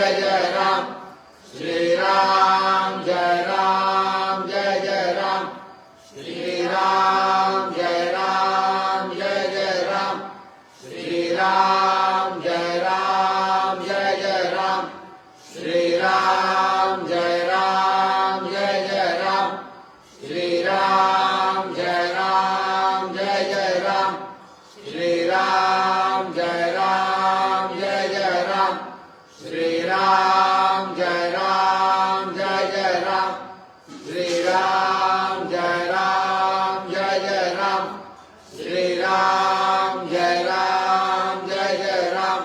जय जय राम श्री राम जय राम जय जय राम श्री राम जय राम जय जय राम श्री राम जय राम जय जय राम श्री राम जय राम जय जय राम श्री राम जय राम जय जय राम श्री राम जय राम जय जय राम श्री राम जय राम जय जय राम श्री राम जय राम जय जय राम श्री राम जय राम जय जय राम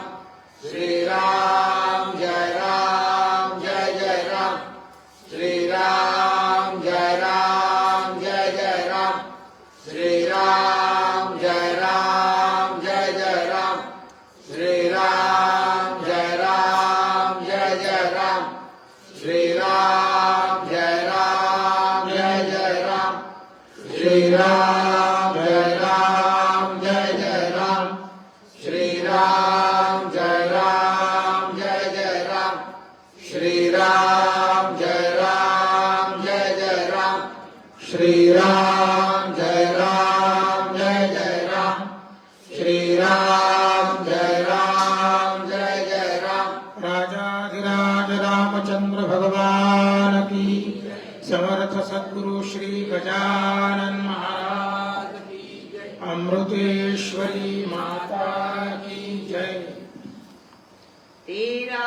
श्री राम जय राम जय जय राम श्री राम जय राम जय जय राम श्री राम जय राम जय जय राम श्री राम जय राम जय जय राम श्री राम जय राम जय जय राम श्री राम जय राम जय जय राम श्री राम जय राम जय जय राम श्री राम जय राम जय जय राम श्री राम जय राम जय जय राम श्री राम जय राम जय जय राम राजाधिराज रामचंद्र भगवान की समर्थ सद्गुरु श्री गजानन महाराज की अमृतेश्वरी माता की जय। 13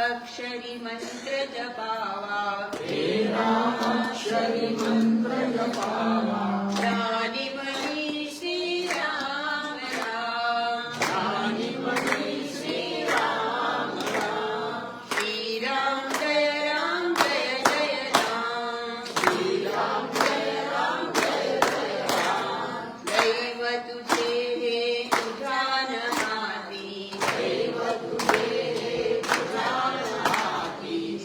अक्षरी मंत्र जपावा 13 अक्षरी मंत्र जपावा राणीमणी श्री राम राम राणीमणी श्री राम राम श्री राम जय जय राम श्री राम जय जय राम दैव तुझे हे तुझा नहाती देव तुझे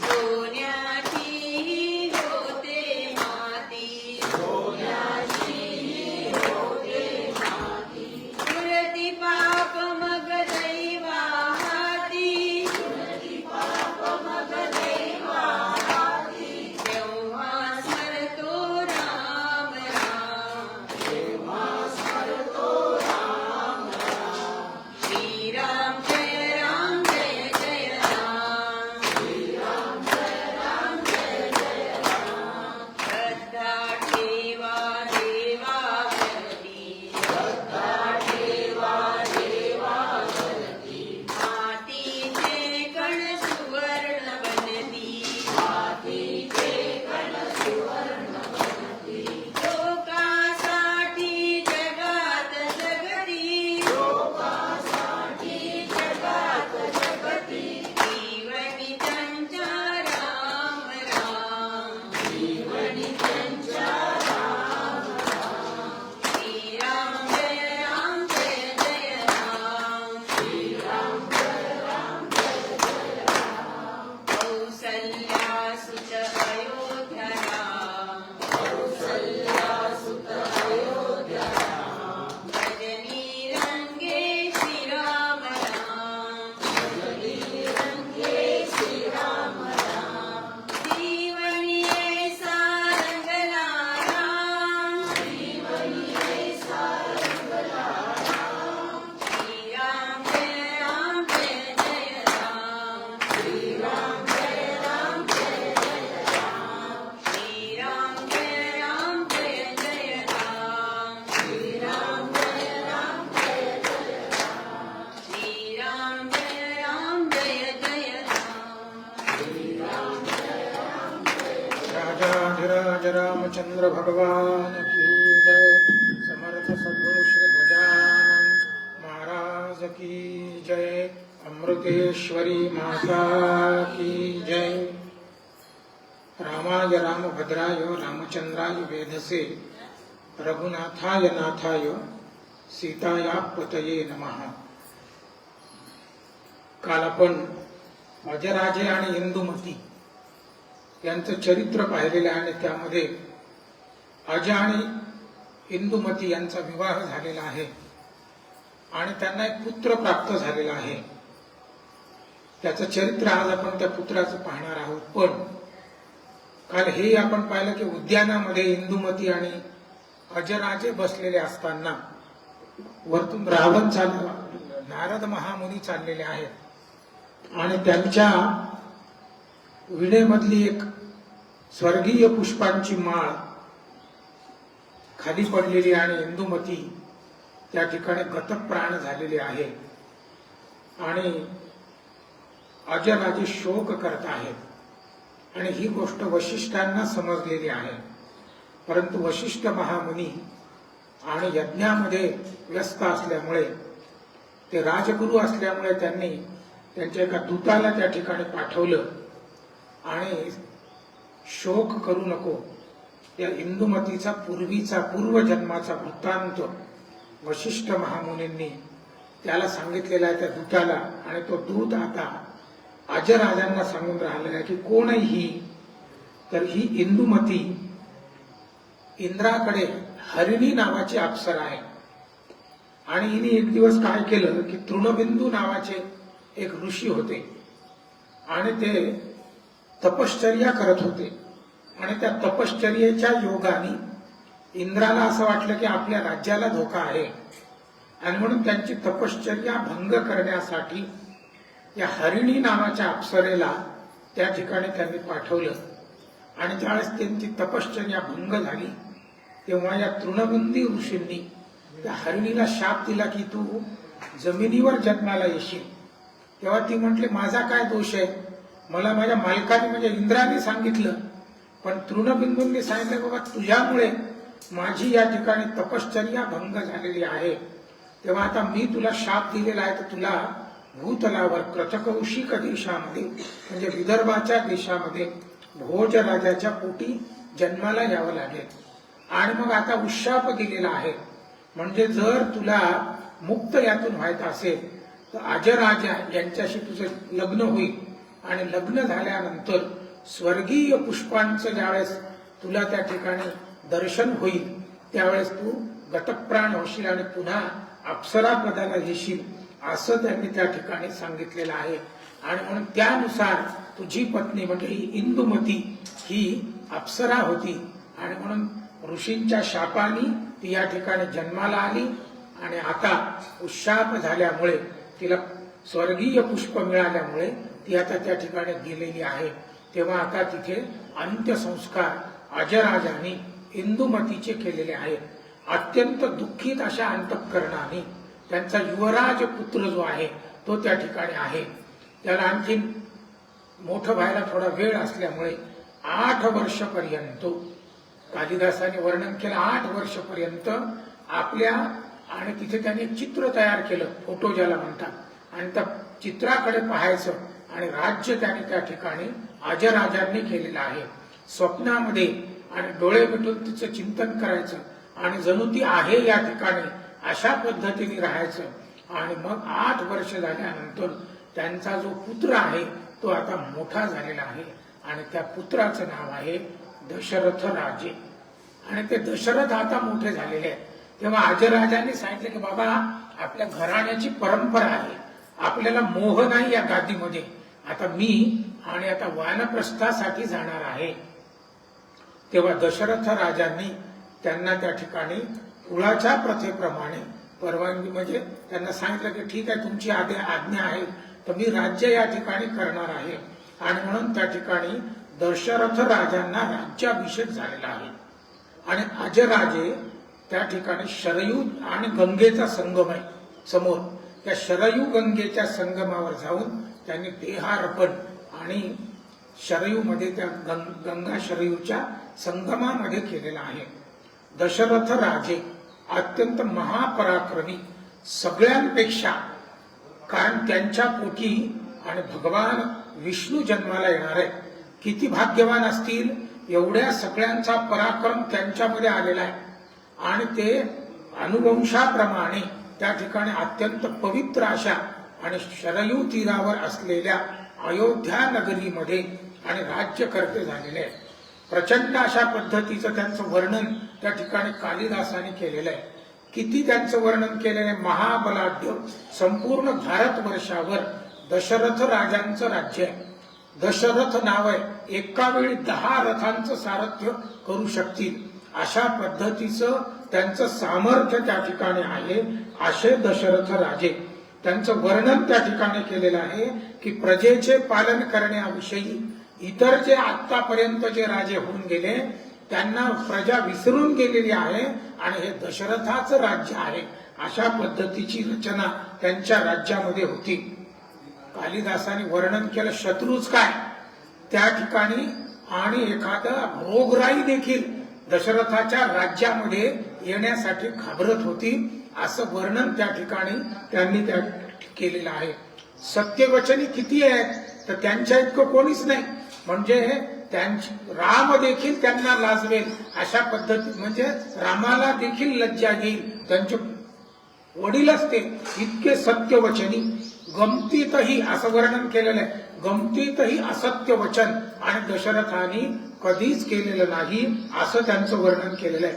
सोन्याची होते माती पुरती पाप मग दैवा हाती तेव्हा स्मरतो राम राम श्री राम जय जय राम श्रद्धा ठेवा देवावरती मातीचे कण सुवर्ण बनती लोकांसाठी जगात जगती जीवनी त्यांच्या राम राम श्री राम जय जय राम कौसल्या सुत अयोध्या भजनी रंगे श्री राम जीवनी ऐसा रंगला राम श्री राम जय जय राम श्री राम जय जय राम श्री राम जय जय राम राजाधिराज रामचंद्र भगवान की जय। समर्थ सद्गुरु श्री गजानन महाराज की जय। अमृतेश्वरी माता की जय। रामाय रामभद्राय रामचंद्राय वेधसे रघुनाथाय नाथाय सीताया पतये नमः। काल आपण अजराजे आणि इंदुमती यांचं चरित्र पाहिलेलं आहे आणि त्यामध्ये अजय आणि इंदुमती यांचा विवाह झालेला आहे आणि त्यांना एक पुत्र प्राप्त झालेला आहे. त्याचं चरित्र आज आपण त्या पुत्राचं पाहणार आहोत. पण काल हे आपण पाहिलं की उद्यानामध्ये इंदुमती आणि अजराजे बसलेले असताना वरतून रावण चालला, नारद महामुनी चाललेले आहेत आणि त्यांच्या विणेमधली एक स्वर्गीय पुष्पांची माळ खाली पडलेली आणि इंदुमती त्या ठिकाणी गतप्राण झालेली आहे आणि अजराजे शोक करत आहेत आणि ही गोष्ट वशिष्ठांना समजलेली आहे. परंतु वशिष्ठ महामुनी आणि यज्ञामध्ये व्यस्त असल्यामुळे, ते राजगुरू असल्यामुळे त्यांनी त्यांच्या एका दूताला त्या ठिकाणी पाठवलं आणि शोक करू नको, त्या इंदुमतीचा पूर्वीचा पूर्वजन्माचा वृत्तांत वशिष्ठ महामुनींनी त्याला सांगितलेला आहे त्या दूताला. आणि तो दूत आता अजराजांना सांगून राहिलेला आहे की कोणही, तर ही इंदुमती इंद्राकडे हरिणी नावाची अप्सरा आहे आणि हिने एक दिवस काय केलं की तृणबिंदू नावाचे एक ऋषी होते आणि ते तपश्चर्या करत होते आणि त्या तपश्चर्येच्या योगाने इंद्राला असं वाटलं की आपल्या राज्याला धोका आहे आणि म्हणून त्यांची तपश्चर्या भंग करण्यासाठी या हरिणी नावाच्या अप्सरेला त्या ठिकाणी त्यांनी पाठवलं. आणि ज्यावेळेस त्यांची तपश्चर्या भंग झाली तेव्हा या तृणबिंदी ऋषींनी त्या हरिणीला शाप दिला की तू जमिनीवर जन्माला येशील. तेव्हा ती म्हटली माझा काय दोष आहे, मला माझ्या मालकाने म्हणजे इंद्राने सांगितलं, पण तृणबिंदूंनी सांगितलं बाबा तुझ्यामुळे माझी या ठिकाणी तपश्चर्या भंग झालेली आहे, तेव्हा आता मी तुला शाप दिलेला आहे तर तुला भूतलावर कृतकौशिक देशामध्ये म्हणजे विदर्भाच्या देशामध्ये भोजराजाच्या पोटी जन्माला यावं लागेल. आणि मग आता उशाप दिलेला आहे, म्हणजे जर तुला मुक्त यातून व्हायचं असेल तर अजराजा यांच्याशी तुझं लग्न होईल आणि लग्न झाल्यानंतर स्वर्गीय पुष्पांचं ज्यावेळेस तुला त्या ठिकाणी दर्शन होईल त्यावेळेस तू गतप्राण होशील आणि पुन्हा अप्सरा पदाला येशील, असं त्यांनी त्या ठिकाणी सांगितलेलं आहे. आणि म्हणून त्यानुसार तुझी पत्नी म्हणजे ही इंदुमती ही अप्सरा होती आणि म्हणून ऋषींच्या शापाने ती या ठिकाणी जन्माला आली आणि आता उशाप झाल्यामुळे तिला स्वर्गीय पुष्प मिळाल्यामुळे ती आता त्या ठिकाणी गेलेली आहे. तेव्हा आता तिथे अंत्यसंस्कार अजराजांनी इंदुमतीचे केलेले आहेत. अत्यंत दुःखित अशा अंतःकरणाने त्यांचा युवराज पुत्र जो आहे तो त्या ठिकाणी आहे. त्याला आणखी मोठं व्हायला थोडा वेळ असल्यामुळे 8 वर्षपर्यंत कालिदासाने वर्णन केलं. 8 वर्षपर्यंत आपल्या आणि तिथे त्यांनी एक चित्र तयार केलं, फोटो ज्याला म्हणतात, आणि त्या चित्राकडे पाहायचं आणि राज्य त्याने त्या ठिकाणी अजराजांनी केलेलं आहे. स्वप्नामध्ये आणि डोळे मिटून तिचं चिंतन करायचं आणि जणू ती आहे या ठिकाणी अशा पद्धतीने राहायचं. आणि मग 8 वर्ष झाल्यानंतर त्यांचा जो पुत्र आहे तो आता मोठा झालेला आहे आणि त्या पुत्राचं नाव आहे दशरथ राजे. आणि ते दशरथ आता मोठे झालेले आहेत. तेव्हा अजराजांनी सांगितलं की बाबा आपल्या घराण्याची परंपरा आहे, आपल्याला मोह नाही या गादीमध्ये, आता मी आणि आता वानप्रस्थासाठी जाणार आहे. तेव्हा दशरथ राजांनी त्यांना त्या ठिकाणी कुळाच्या प्रथेप्रमाणे परवानगी म्हणजे त्यांना सांगितलं की ठीक आहे तुमची आज्ञा आहे तर मी राज्य या ठिकाणी करणार आहे. आणि म्हणून त्या ठिकाणी दशरथ राजांना राज्याभिषेक झालेला आहे. आणि अजराजे त्या ठिकाणी शरयू आणि गंगेचा संगम आहे समोर, त्या शरयू गंगेच्या संगमावर जाऊन त्यांनी देहार्पण आणि शरयूमध्ये त्या गंगा शरयूच्या संगमामध्ये केलेला आहे. दशरथ राजे अत्यंत महापराक्रमी सगळ्यांपेक्षा, कारण त्यांच्या पोटी आणि भगवान विष्णू जन्माला येणार आहे. किती भाग्यवान असतील, एवढ्या सगळ्यांचा पराक्रम त्यांच्यामध्ये आलेला आहे. आणि ते अनुवंशाप्रमाणे त्या ठिकाणी अत्यंत पवित्र अशा आणि शरयू तीरावर असलेल्या अयोध्या नगरीमध्ये आणि राज्यकर्ते झालेले आहेत. प्रचंड अशा पद्धतीचं त्यांचं वर्णन त्या ठिकाणी कालिदासाने केलेलं आहे. किती त्यांचं वर्णन केलेलं आहे, महाबलाढ्य संपूर्ण भारतवर्षावर दशरथ राजांचं राज्य आहे. दशरथ नाव आहे, एका वेळी 10 रथांचं सारथ्य करू शकतील अशा पद्धतीचं त्यांचं सामर्थ्य त्या ठिकाणी आहे. असे दशरथ राजे, त्यांचं वर्णन त्या ठिकाणी केलेलं आहे की प्रजेचे पालन करण्याविषयी इतर जे आतापर्यंत जे राजे होऊन गेले त्यांना प्रजा विसरून गेलेली आहे आणि हे दशरथाचं राज्य आहे. अशा पद्धतीची रचना त्यांच्या राज्यामध्ये होती. कालिदासाने वर्णन केलं शत्रूच काय त्या ठिकाणी, आणि एखादा रोगराई देखील दशरथाच्या राज्यामध्ये येण्यासाठी घाबरत होती, असं वर्णन त्या ठिकाणी त्यांनी त्या केलेलं आहे. सत्यवचनी किती आहेत तर त्यांच्या इतकं कोणीच नाही, म्हणजे राम देखील त्यांना लाजवेल अशा पद्धती, म्हणजे रामाला देखील लज्जा येईल. त्यांचे वडीलच ते इतके सत्यवचनी, गमतीतही असं वर्णन केलेलं आहे, गमतीतही असत्य वचन आणि दशरथाने कधीच केलेलं नाही असं त्यांचं वर्णन केलेलं आहे.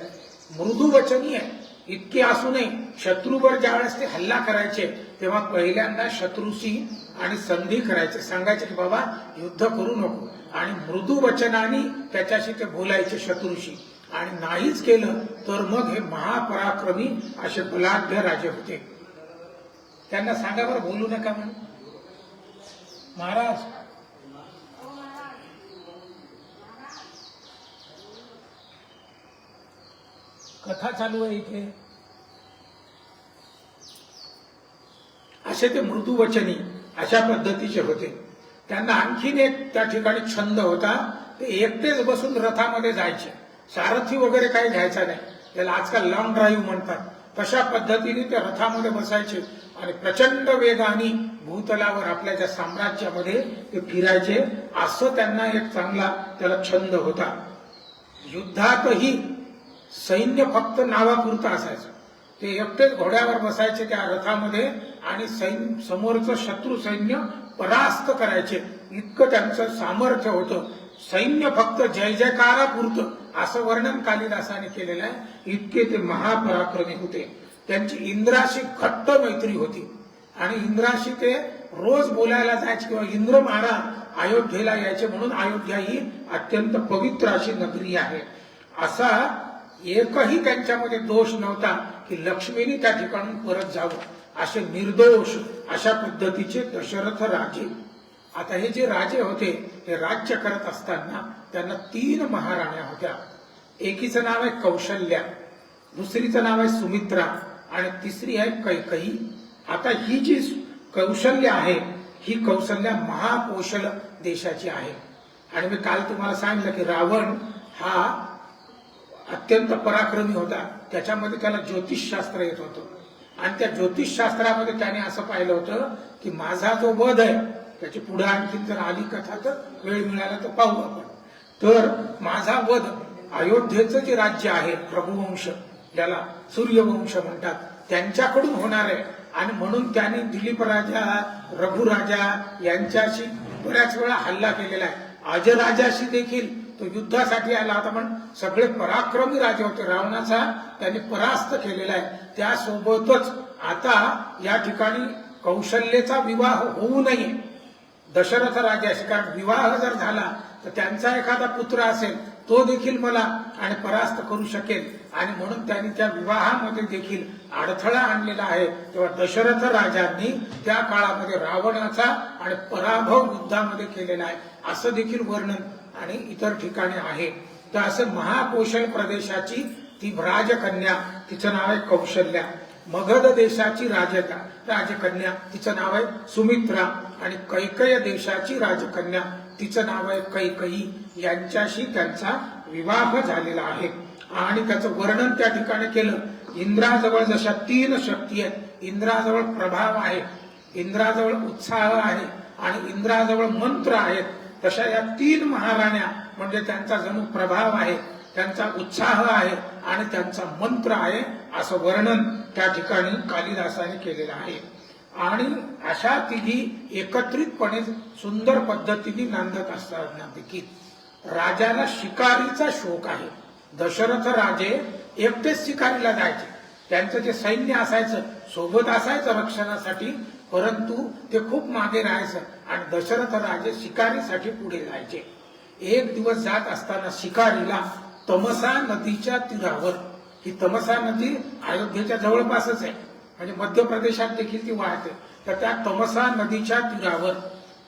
मृदू वचनी आहे, इतके असू नये. शत्रूवर ज्यावेळेस ते हल्ला करायचे तेव्हा पहिल्यांदा शत्रूशी आणि संधी करायचे, सांगायचे की बाबा युद्ध करू नको, आणि मृदू वचनाने त्याच्याशी ते बोलायचे शत्रूशी, आणि नाहीच केलं तर मग हे महापराक्रमी असे बलाढ्य राजे होते. त्यांना सांगा बरं बोलू नका म्हणून. महाराज कथा चालू आहे इथे. असे ते मृदुवचनी अशा पद्धतीचे होते. त्यांना आणखीन एक त्या ठिकाणी छंद होता, ते एकटेच बसून रथामध्ये जायचे, सारथी वगैरे काही घ्यायचा नाही. त्याला आजकाल लॉंग ड्राईव्ह म्हणतात. तशा पद्धतीने ते रथामध्ये बसायचे आणि प्रचंड वेगाने भूतलावर आपल्या ज्या साम्राज्यामध्ये ते फिरायचे. असं त्यांना एक चांगला त्याला छंद होता. युद्धातही सैन्य फक्त नावापुरतं असायचं. ते एकटेच घोड्यावर बसायचे त्या रथामध्ये आणि समोरचं शत्रू सैन्य परास्त करायचे, इतकं त्यांचं सामर्थ्य होतं. सैन्य फक्त जय जयकारापुरतं असं वर्णन कालिदासाने केलेलं आहे. इतके ते महापराक्रमी होते. त्यांची इंद्राशी घट्ट मैत्री होती आणि इंद्राशी ते रोज बोलायला जायचे किंवा इंद्र महाराज अयोध्येला यायचे, म्हणून अयोध्या ही अत्यंत पवित्र अशी नगरी आहे. असा एकही त्यांच्यामध्ये दोष नव्हता की लक्ष्मीने त्या ठिकाणून परत जावं. असे निर्दोष अशा पद्धतीचे दशरथ राजे. आता हे जे राजे होते हे राज्य करत असताना त्यांना 3 महाराण्या होत्या. एकीचं नाव आहे कौशल्या, दुसरीचं नाव आहे सुमित्रा आणि तिसरी आहे कैकेयी. आता ही जी कौशल्या आहे ही कौशल्या महाकौशल देशाची आहे. आणि मी काल तुम्हाला सांगितलं की रावण हा अत्यंत पराक्रमी होता. त्याच्यामध्ये त्याला ज्योतिषशास्त्र येत होतं आणि त्या ज्योतिषशास्त्रामध्ये त्याने असं पाहिलं होतं की माझा जो वध आहे, त्याची पुढे आणखीन जर आली कथा तर वेळ मिळाला तर पाहू आपण. तर माझा वध अयोध्येचं जे राज्य आहे रघुवंश, ज्याला सूर्यवंश म्हणतात, त्यांच्याकडून होणार आहे. आणि म्हणून त्यांनी दिलीप राजा, रघुराजा यांच्याशी बऱ्याच वेळा हल्ला केलेला आहे. अजराजाशी देखील तो युद्धासाठी आला होता, पण सगळे पराक्रमी राजे होते. रावणाचा त्यांनी परास्त केलेला आहे. त्यासोबतच आता या ठिकाणी कौशल्येचा विवाह होऊ नये दशरथ राजाशी, कारण विवाह जर झाला तर त्यांचा एखादा पुत्र असेल तो देखील मला आणि परास्त करू शकेल, आणि म्हणून त्यांनी त्या विवाहामध्ये देखील अडथळा आणलेला आहे. तेव्हा दशरथ राजांनी त्या काळामध्ये रावणाचा आणि पराभव युद्धामध्ये केलेला आहे असं देखील वर्णन आणि इतर ठिकाणी आहे. तर असं महाकौशल प्रदेशाची ती राजकन्या, तिचं नाव आहे कौशल्या. मगध देशाची राजकन्या, तिचं नाव आहे सुमित्रा. आणि कैकेय देशाची राजकन्या, तिचं नाव आहे कैकेयी. यांच्याशी त्यांचा विवाह झालेला आहे. आणि त्याचं वर्णन त्या ठिकाणी केलं. इंद्राजवळ जशा 3 शक्ती आहेत, इंद्राजवळ प्रभाव आहे, इंद्राजवळ उत्साह आहे आणि इंद्राजवळ मंत्र आहेत, तशा या 3 महाराण्या म्हणजे त्यांचा जणू प्रभाव आहे, त्यांचा उत्साह आहे आणि त्यांचा मंत्र आहे असं वर्णन त्या ठिकाणी कालिदासाने केलेलं आहे. आणि अशा तिघी एकत्रितपणे सुंदर पद्धतीने नांदत असताना देखील राजाला शिकारीचा शौक आहे. दशरथ राजे एकटेच शिकारीला जायचे. त्यांचं जे सैन्य असायचं सोबत असायचं रक्षणासाठी, परंतु ते खूप मागे राहायचं आणि दशरथ राजे शिकारीसाठी पुढे जायचे. एक दिवस जात असताना शिकारीला तमसा नदीच्या तीरावर, ही तमसा नदी अयोध्येच्या जवळपासच आहे, म्हणजे मध्य प्रदेशात देखील ती वाहते, तर त्या तमसा नदीच्या तीरावर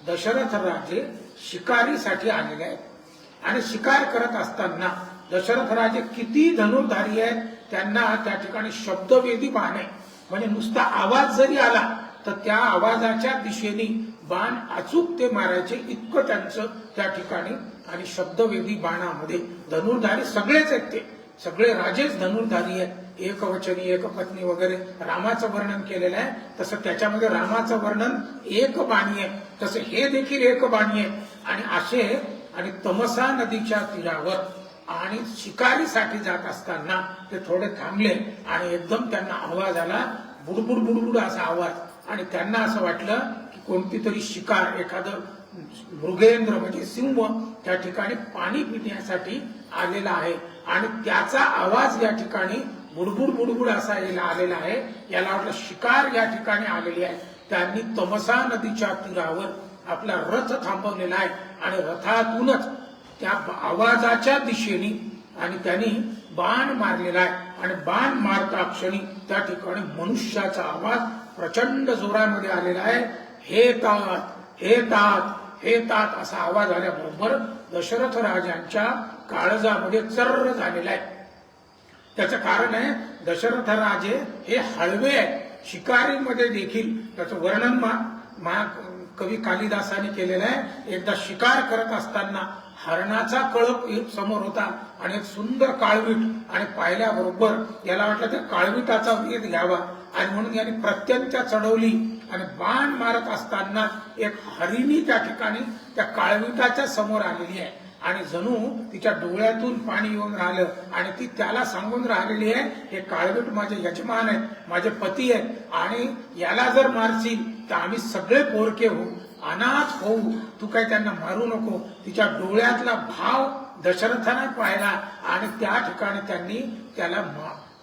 दशरथ राजे शिकारीसाठी आलेले आहेत आणि शिकार करत असताना दशरथ राजे किती धनुर्धारी आहेत, त्यांना त्या ठिकाणी शब्दवेदी बाण आहे, म्हणजे नुसता आवाज जरी आला तर त्या आवाजाच्या दिशेने बाण अचूक ते मारायचे, इतकं त्यांचं त्या ठिकाणी. आणि शब्दवेदी बाणामध्ये धनुर्धारी सगळेच आहेत, ते सगळे राजेच धनुर्धारी आहेत, एकवचनी एकपत्नी वगैरे रामाचं वर्णन केलेलं आहे, तसं त्याच्यामध्ये रामाचं वर्णन एक बाणी आहे, तसं हे देखील एक बाणी आहे. आणि असे आणि तमसा नदीच्या तीरावर आणि शिकारीसाठी जात असताना ते थोडे थांबले आणि एकदम त्यांना आवाज आला, बुडबुड बुडबुड असा आवाज, आणि त्यांना असं वाटलं की कोणती तरी शिकार, एखादं मृगेंद्र म्हणजे सिंह त्या ठिकाणी पाणी पिण्यासाठी आलेला आहे आणि त्याचा आवाज या ठिकाणी बुडबुड बुडबुड असा आलेला आहे. याला वाटलं शिकार या ठिकाणी आलेली आहे. त्यांनी तमसा नदीच्या तीरावर आपला रथ थांबवलेला आहे आणि रथातूनच त्या आवाजाच्या दिशेने आणि त्यांनी बाण मारलेला आहे आणि बाण मारता क्षणी त्या ठिकाणी मनुष्याचा आवाज प्रचंड जोरामध्ये आलेला आहे. हे तात, हे तात, हे तात असा आवाज आल्याबरोबर दशरथ राजांच्या काळजामध्ये चर्र झालेला आहे. त्याचं कारण आहे, दशरथ राजे हे हळवे आहेत. शिकारीमध्ये देखील त्याचं वर्णन कवी कालिदासाने केलेलं आहे. एकदा शिकार करत असताना हरणाचा कळप एक समोर होता आणि एक सुंदर काळवीट, आणि पाहिल्याबरोबर याला वाटलं त्या काळवीटाचा वेध घ्यावा आणि म्हणून याने प्रत्यंत्या चढवली आणि बाण मारत असताना एक हरिणी त्या ठिकाणी त्या काळवीटाच्या समोर आलेली आहे आणि जणू तिच्या डोळ्यातून पाणी येऊन राहिलं आणि ती त्याला सांगून राहिलेली आहे, हे काळवीट माझे यजमान आहेत, माझे पती आहेत, आणि याला जर मारशील तर आम्ही सगळे पोरके होऊ, अनाथ होऊ, तू काही त्यांना मारू नको. तिच्या डोळ्यातला भाव दशरथाने पाहिला आणि त्या ठिकाणी त्यांनी त्याला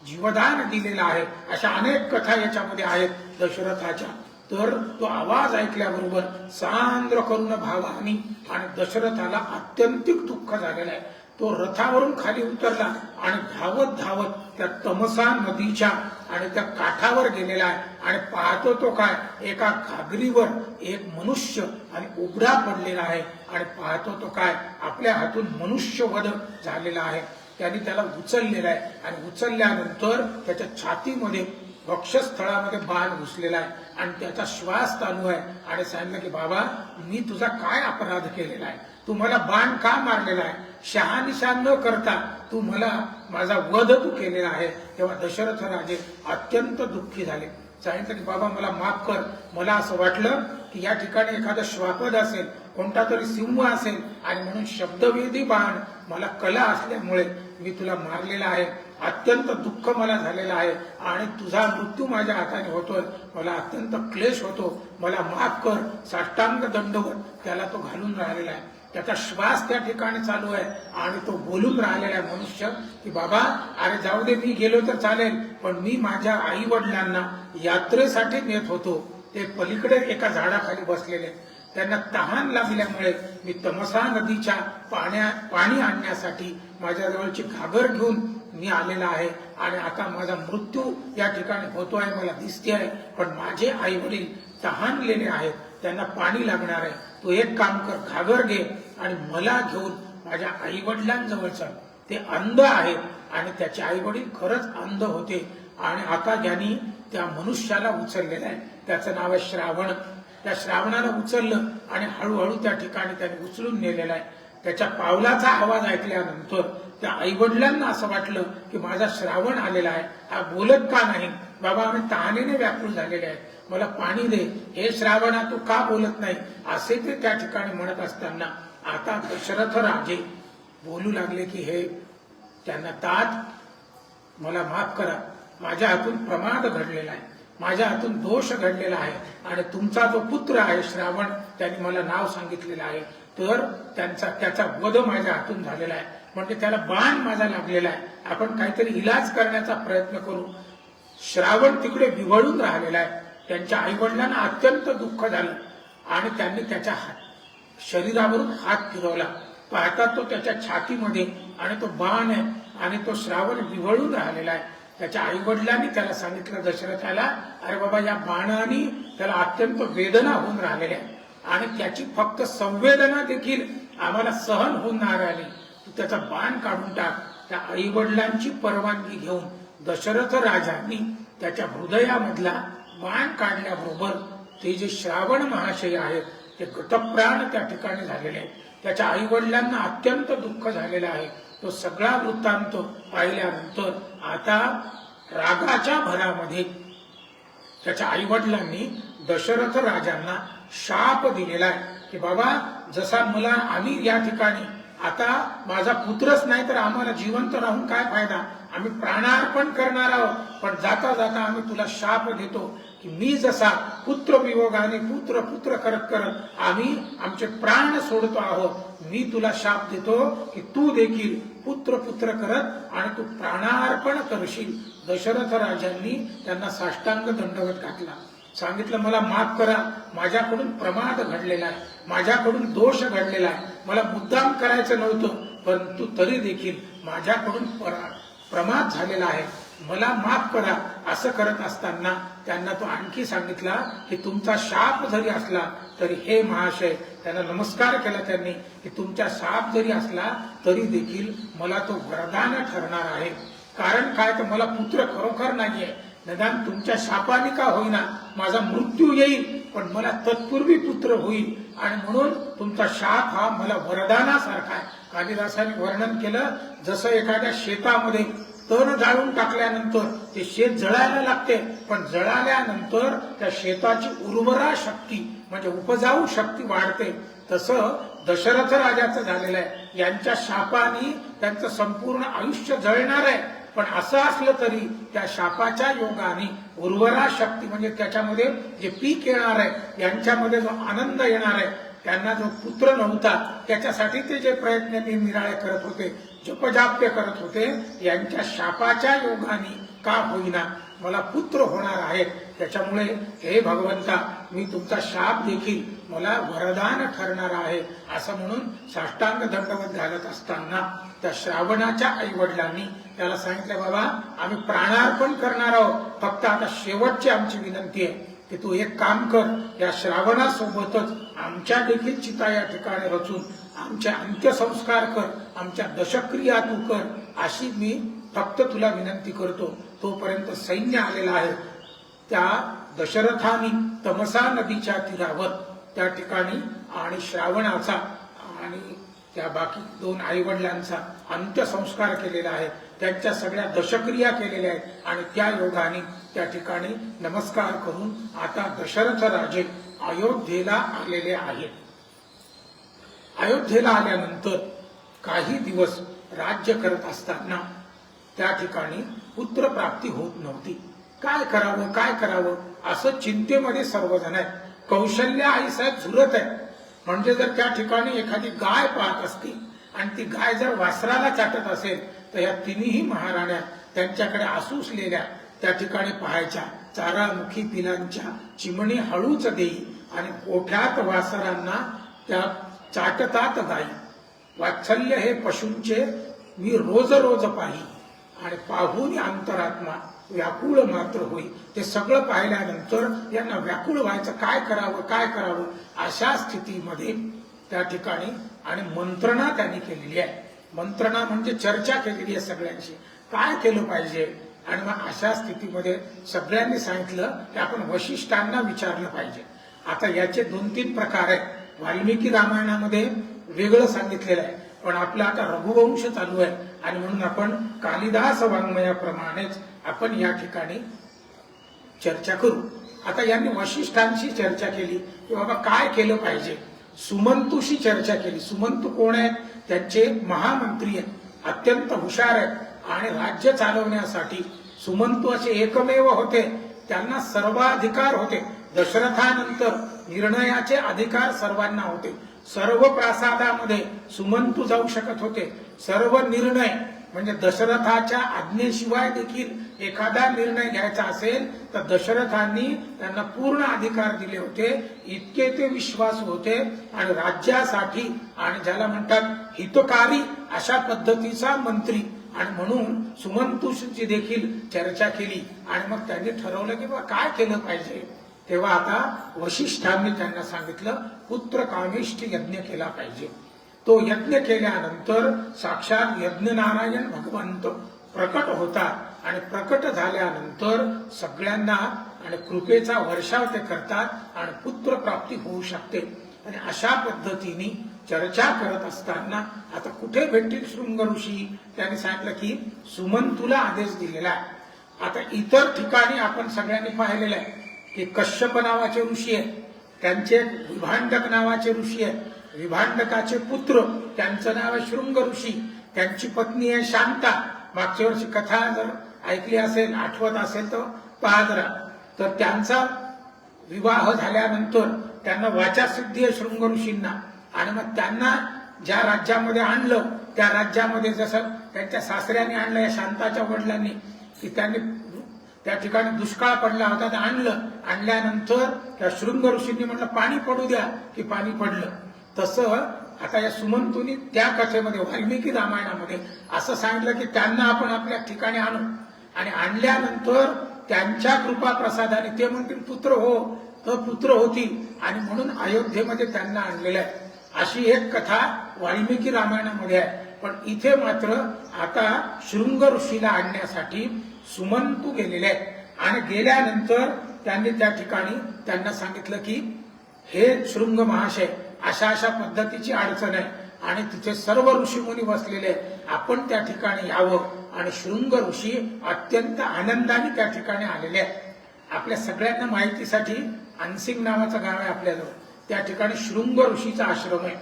जीवदान दिलेलं आहे. अशा अनेक कथा याच्यामध्ये आहेत दशरथाच्या. तर तो आवाज ऐकल्याबरोबर सांद्र करून भावानी आणि दशरथाला अत्यंतिक दुःख झालेलं आहे. तो रथावरून खाली उतरला आणि धावत धावत त्या तमसा नदीच्या आणि त्या काठावर गेलेला आहे आणि पाहतो तो काय, एका घागरीवर एक मनुष्य आणि उघडा पडलेला आहे आणि पाहतो तो काय, आपल्या हातून मनुष्यवध झालेला आहे. त्यांनी त्याला उचललेला आहे आणि उचलल्यानंतर त्याच्या छातीमध्ये वक्षस्थळामध्ये बाण घुसलेला आहे आणि त्याचा श्वास चालू आहे आणि सांगितलं की बाबा, मी तुझा काय अपराध केलेला आहे, तू मला बाण का मारलेला आहे, शहानिशा न करता तू मला माझा वध तू केलेला आहे. तेव्हा दशरथ राजे अत्यंत दुःखी झाले. सांगितलं की बाबा मला माफ कर, मला असं वाटलं की या ठिकाणी एखादं श्वापद असेल, कोणता तरी सिंह असेल आणि म्हणून शब्दवेदी बाण मला कला असल्यामुळे मी तुला मारलेला आहे. अत्यंत दुःख मला झालेलं आहे आणि तुझा मृत्यू माझ्या हाताने होतोय, मला अत्यंत क्लेश होतो, मला माफ कर. साष्टांग दंडवत त्याला तो घालून राहिलेला आहे. त्याचा श्वास त्या ठिकाणी चालू आहे आणि तो बोलून राहिलेला आहे मनुष्य की बाबा, अरे जाऊ दे, मी गेलो तर चालेल, पण मी माझ्या आई वडिलांना यात्रेसाठी नेत होतो, ते पलीकडे एका झाडाखाली बसलेले, त्यांना तहान लागल्यामुळे मी तमसा नदीच्या पाणी आणण्यासाठी माझ्याजवळची घागर घेऊन मी आलेला आहे आणि आता माझा मृत्यू या ठिकाणी होतोय, मला दिसते आहे, पण माझे आई वडील तहानलेले आहेत, त्यांना पाणी लागणार आहे. तू एक काम कर, घागर घे आणि मला घेऊन माझ्या आई वडिलांजवळ चल. ते अंध आहेत आणि त्याचे आई वडील खरंच अंध होते आणि आता ज्यांनी त्या मनुष्याला उचललेलं आहे त्याचं नाव आहे श्रावण. त्या श्रावणाला उचललं आणि हळूहळू त्या ठिकाणी त्याने उचलून नेलेला आहे. त्याच्या पावलाचा आवाज ऐकल्यानंतर त्या आई वडिलांना असं वाटलं की माझा श्रावण आलेला आहे, हा बोलत का नाही, बाबा आम्ही तहानेने व्याकुळ झालेले आहेत, मला पाणी दे, हे श्रावणा तू का बोलत नाही, असे ते त्या ठिकाणी म्हणत असताना आता दशरथ राजे बोलू लागले की हे त्यांना तात, मला माफ करा, माझ्या हातून प्रमाद घडलेला आहे, माझ्या हातून दोष घडलेला आहे आणि तुमचा जो पुत्र आहे श्रावण, त्यांनी मला नाव सांगितलेलं आहे, तर त्याचा वध माझ्या हातून झालेला आहे, म्हणजे त्याला बाण माझा लागलेला आहे, आपण काहीतरी इलाज करण्याचा प्रयत्न करू. श्रावण तिकडे विवळून राहिलेला आहे त्यांच्या आईवडिलांना अत्यंत दुःख झालं आणि त्यांनी त्याच्या शरीरावरून हात फिरवला. पाहता तो त्याच्या छातीमध्ये आणि तो बाण आहे आणि तो श्रावण विवळून राहिलेला आहे. त्याच्या आईवडिलांनी त्याला सांगितलं दशरथाला, अरे बाबा या बाणाने त्याला अत्यंत वेदना होऊन राहिलेल्या आहे आणि त्याची फक्त संवेदना देखील आम्हाला सहन होऊन नाही राहिली, तू त्याचा बाण काढून टाक. त्या आईवडिलांची परवानगी घेऊन दशरथ राजांनी त्याच्या हृदयामधला बाण काढल्याबरोबर ते जे श्रावण महाशय आहेत ते गतप्राण त्या ठिकाणी झालेले आहेत. त्याच्या आईवडिलांना अत्यंत दुःख झालेलं आहे. तो सगळा वृत्तांत पाहिल्यानंतर आता रागाच्या भरामध्ये त्याच्या आईवडिलांनी दशरथ राजांना शाप दिलेला आहे की बाबा जसा मला आम्ही या ठिकाणी आता माझा पुत्रच नाही तर आम्हाला जिवंत राहून काय फायदा, आम्ही प्राणार्पण करणार आहोत, पण जाता जाता आम्ही तुला शाप देतो की मी जसा पुत्र वियोगाने पुत्र पुत्र करत करत आम्ही आमचे प्राण सोडतो आहोत, मी तुला शाप देतो की तू देखील पुत्र पुत्र करत आणि तू प्राणार्पण करशील. दशरथ राजांनी त्यांना साष्टांग दंडवत घातला. सांगितलं मला माफ करा, माझ्याकडून प्रमाद घडलेला आहे, माझ्याकडून दोष घडलेला आहे, मला मुद्दाम करायचं नव्हतं, परंतु तरी देखील माझ्याकडून प्रमाद झालेला आहे, मला माफ करा. असं करत असताना त्यांना तो आणखी सांगितला की तुमचा शाप जरी असला तरी हे महाशय, त्यांना नमस्कार केला त्यांनी की तुमचा शाप जरी असला तरी देखील मला तो वरदान ठरणार आहे. कारण काय तर मला पुत्र खरोखर नाहीये, निदान तुमच्या शापाने का होईना माझा मृत्यू येईल पण मला तत्पूर्वी पुत्र होईल आणि म्हणून तुमचा शाप हा मला वरदानासारखा आहे. कालिदासाने वर्णन केलं जसं एखाद्या शेतामध्ये तण जाळून टाकल्यानंतर ते शेत जळायला लागते, पण जळाल्यानंतर त्या शेताची उर्वरा शक्ती म्हणजे उपजाऊ शक्ती वाढते. तसं दशरथ राजाचं झालेलं आहे. यांच्या शापाने त्यांचं संपूर्ण आयुष्य जळणार आहे, पण असं असलं तरी त्या शापाच्या योगाने उर्वरा शक्ती म्हणजे त्याच्यामध्ये जे पीक येणार आहे, यांच्यामध्ये जो आनंद येणार आहे, त्यांना जो पुत्र नव्हता त्याच्यासाठी ते जे प्रयत्न निराळे करत होते, जपजाप्य करत होते, यांच्या शापाच्या योगाने का होईना मला पुत्र होणार आहे. त्याच्यामुळे हे भगवंता मी तुमचा शाप देखील मला वरदान ठरणार आहे असं म्हणून साष्टांग दंडवत घालत असताना त्या श्रावणाच्या आईवडिलांनी त्याला सांगितलं बाबा आम्ही प्राणार्पण करणार आहोत, फक्त आता शेवटची आमची विनंती आहे की तू एक काम कर, या श्रावणासोबतच आमच्या देखील चिता या ठिकाणी रचून आमचे अंत्यसंस्कार कर, आमच्या दशक्रिया तू कर, अशी मी फक्त तुला विनंती करतो. तोपर्यंत सैन्य आलेला आहे. त्या दशरथाने तमसा नदीच्या तीरावर त्या ठिकाणी आणि श्रावणाचा आणि त्या बाकी दोन आईवडिलांचा अंत्यसंस्कार केलेला आहे, त्यांच्या सगळ्या दशक्रिया केलेल्या आहेत आणि त्या योगाने त्या ठिकाणी नमस्कार करून आता दशरथ राजे अयोध्येला आलेले आहेत. अयोध्येला आल्यानंतर काही दिवस राज्य करत असताना त्या ठिकाणी पुत्र प्राप्ती होत नव्हती. काय करावं असं चिंतेमध्ये सर्वजण आहेत. कौशल्या आई साहेब झुरत आहे. म्हणजे जर त्या ठिकाणी एखादी गाय पाहत असती आणि ती गाय जर वासराला चाटत असेल तर या तिन्ही महाराण्या त्यांच्याकडे आसूसलेल्या त्या ठिकाणी पाहायच्या. चारामुखी पिलांच्या चिमणी हळूच देई आणि मोठ्यात वासरांना त्या चाटतात गाई. वात्सल्य हे पशूंचे मी रोज रोज पाही आणि पाहून अंतरात्मा व्याकुळ मात्र होई. ते सगळं पाहिल्यानंतर यांना व्याकुळ व्हायचं, काय करावं अशा स्थितीमध्ये त्या ठिकाणी आणि मंत्रणा त्यांनी केलेली आहे. मंत्रणा म्हणजे चर्चा केलेली आहे सगळ्यांशी, काय केलं पाहिजे. आणि मग अशा स्थितीमध्ये सगळ्यांनी सांगितलं की आपण वशिष्ठांना विचारलं पाहिजे. आता याचे 2-3 प्रकार आहेत. वाल्मिकी रामायणामध्ये वेगळं सांगितलेलं आहे, पण आपला आता रघुवंश चालू आहे आणि म्हणून आपण कालिदास वाङ्मयाप्रमाणेच आपण या ठिकाणी चर्चा करू. आता यांनी वशिष्ठांशी चर्चा केली की बाबा काय केलं पाहिजे. सुमंतूशी चर्चा केली. सुमंतू कोण आहेत? त्यांचे महामंत्री आहेत, अत्यंत हुशार आहेत आणि राज्य चालवण्यासाठी सुमंतू असे एकमेव होते, त्यांना सर्वाधिकार होते. दशरथानंतर निर्णयाचे अधिकार सर्वांना होते. सर्व प्रासादामध्ये सुमंतू जाऊ शकत होते. सर्व निर्णय म्हणजे दशरथाच्या आज्ञेशिवाय देखील एखादा निर्णय घ्यायचा असेल तर दशरथांनी त्यांना पूर्ण अधिकार दिले होते. इतके ते विश्वासू होते आणि राज्यासाठी आणि ज्याला म्हणतात हितकारी अशा पद्धतीचा मंत्री. आणि म्हणून सुमंतूशी देखील चर्चा केली आणि मग त्यांनी ठरवलं की बा काय केलं पाहिजे. तेव्हा आता वशिष्ठांनी त्यांना सांगितलं पुत्र कामेष्ठी यज्ञ केला पाहिजे. तो यज्ञ केल्यानंतर साक्षात यज्ञनारायण भगवंत प्रकट होतात आणि प्रकट झाल्यानंतर सगळ्यांना आणि कृपेचा वर्षाव ते करतात आणि पुत्र प्राप्ती होऊ शकते. आणि अशा पद्धतीने चर्चा करत असताना आता कुठे भेटतील शृंग ऋषी, त्यांनी सांगितलं की सुमंतूला आदेश दिलेला आहे. आता इतर ठिकाणी आपण सगळ्यांनी पाहिलेलं आहे की कश्यप नावाचे ऋषी आहेत, त्यांचे विभांडक नावाचे ऋषी आहेत. विभांडकाचे पुत्र त्यांचं नाव आहे शृंग ऋषी, त्यांची पत्नी आहे शांता. मागच्या वर्षी कथा जर ऐकली असेल, आठवत असेल तर पहा जरा. तर त्यांचा विवाह झाल्यानंतर त्यांना वाचासिद्धी आहे शृंग ऋषींना. आणि मग त्यांना ज्या राज्यामध्ये आणलं त्या राज्यामध्ये जसं त्यांच्या सासऱ्याने आणलं या शांताच्या वडिलांनी की त्यांनी त्या ठिकाणी दुष्काळ पडला होता तर आणल्यानंतर त्या शृंग ऋषींनी म्हटलं पाणी पडू द्या की पाणी पडलं. तसं आता या सुमंतूनी त्या कथेमध्ये वाल्मिकी रामायणामध्ये असं सांगितलं की त्यांना आपण आपल्या ठिकाणी आणू आणि आणल्यानंतर त्यांच्या कृपा प्रसादाने ते म्हणतील पुत्र हो तर पुत्र होतील आणि म्हणून अयोध्येमध्ये त्यांना आणलेलं आहे. अशी एक कथा वाल्मिकी रामायणामध्ये आहे. पण इथे मात्र आता शृंग ऋषीला आणण्यासाठी सुमंतू गेलेले आहेत आणि गेल्यानंतर त्यांनी त्या ठिकाणी त्यांना सांगितलं की हे शृंग महाशय अशा अशा पद्धतीची अडचण आहे आणि तिथे सर्व ऋषीमुनी बसलेले आहेत, आपण त्या ठिकाणी यावं. आणि शृंग ऋषी अत्यंत आनंदाने त्या ठिकाणी आलेले आहेत. आपल्या सगळ्यांना माहितीसाठी अनसिंग नावाचं गाव आहे आपल्याजवळ, त्या ठिकाणी शृंग ऋषीचा आश्रम आहे.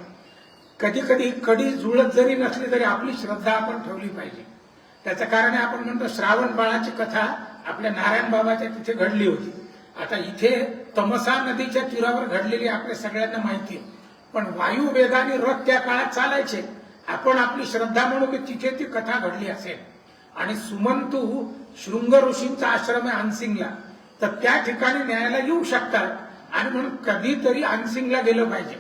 कधी कधी कडी जुळत जरी नसली तरी आपली श्रद्धा आपण ठेवली पाहिजे. त्याचं कारण आपण म्हणतो श्रावण बाळाची कथा आपल्या नारायण बाबाच्या तिथे घडली होती. आता इथे तमसा नदीच्या तीरावर घडलेली आपल्या सगळ्यांना माहिती आहे. पण वायू वेगाने रथ त्या काळात चालायचे. आपण आपली श्रद्धा म्हणू की तिथे ती कथा घडली असेल. आणि सुमंतू शृंग ऋषींचा आश्रम आहे अनसिंगला, तर त्या ठिकाणी न्यायाला येऊ शकतात आणि म्हणून कधीतरी अनसिंगला गेलं पाहिजे.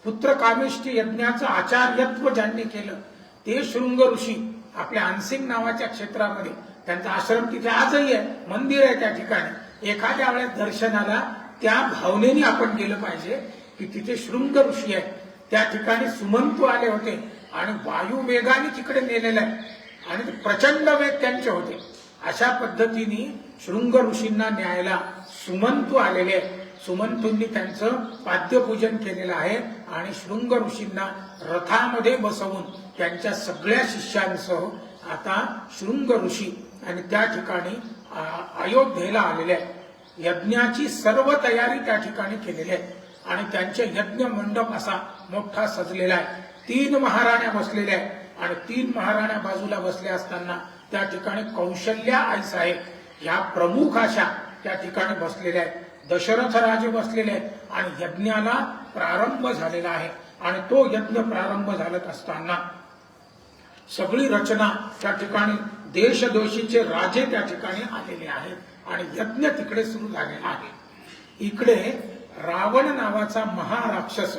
पुत्र कामेष्ठी यज्ञाचं आचार्यत्व ज्यांनी केलं ते शृंग ऋषी आपल्या अनसिंग नावाच्या क्षेत्रामध्ये, त्यांचा आश्रम तिथे आजही आहे, मंदिर आहे त्या ठिकाणी. एखाद्या वेळेस दर्शनाला त्या भावनेने आपण गेलं पाहिजे की तिथे शृंग ऋषी आहे. त्या ठिकाणी सुमंतू आले होते आणि वायू वेगाने तिकडे नेलेला आहे आणि प्रचंड वेग त्यांचे होते. अशा पद्धतीने शृंग ऋषींना न्यायला सुमंतू आलेले आहेत. सुमंतूंनी त्यांचं पाद्यपूजन केलेलं आहे आणि शृंग ऋषींना रथामध्ये बसवून त्यांच्या सगळ्या शिष्यांसह आता शृंग ऋषी आणि त्या ठिकाणी अयोध्येला आलेले आहेत. यज्ञाची सर्व तयारी त्या ठिकाणी केलेली आहे आणि त्यांचे यज्ञ मंडप असा मोठा सजलेला आहे. 3 महाराण्या बसलेल्या आहेत आणि 3 महाराण्या बाजूला बसल्या असताना त्या ठिकाणी कौशल्या आई साहेब ह्या प्रमुख अशा त्या ठिकाणी बसलेल्या आहेत. दशरथ राजे बसलेले आहेत आणि यज्ञाला प्रारंभ झालेला आहे. आणि तो यज्ञ प्रारंभ झालत असताना सगळी रचना त्या ठिकाणी देशदोषीचे राजे त्या ठिकाणी आलेले आहेत आणि यज्ञ तिकडे सुरू झालेला आहे. इकडे रावण नावाचा महाराक्षस,